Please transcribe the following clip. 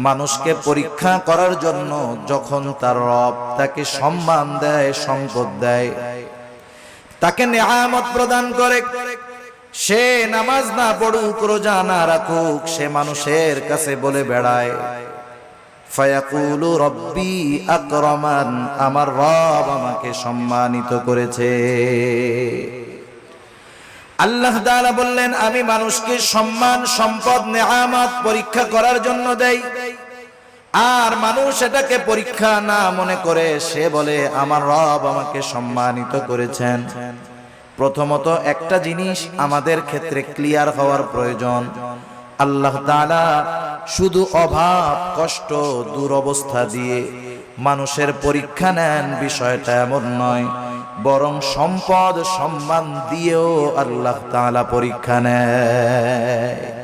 মানুষকে পরীক্ষা করার জন্য যখন তার রব তাকে সম্মান দেয়, সম্পদ দেয়, তাকে নেয়ামত প্রদান করে, সে নামাজ না পড়ুক, রোজা না রাখুক, সে মানুষের কাছে বলে বেড়ায় ফায়াকুলু রব্বি আকরামান, আমার রব আমাকে সম্মানিত করেছে। আল্লাহ তাআলা বললেন, আমি মানুষকে সম্মান, সম্পদ, নেয়ামত পরীক্ষা করার জন্য দেই, আর মানুষ এটাকে পরীক্ষা না মনে করে সে বলে আমার রব আমাকে সম্মানিত করেছেন। প্রথমত একটা জিনিস আমাদের ক্ষেত্রে ক্লিয়ার হওয়ার প্রয়োজন, আল্লাহ তাআলা শুধু অভাব, কষ্ট, দুরবস্থা দিয়ে মানুষের পরীক্ষা নেন বিষয়টা এমন নয়, বরং সম্পদ, সম্মান দিয়েও আল্লাহ তাআলা পরীক্ষা নেয়।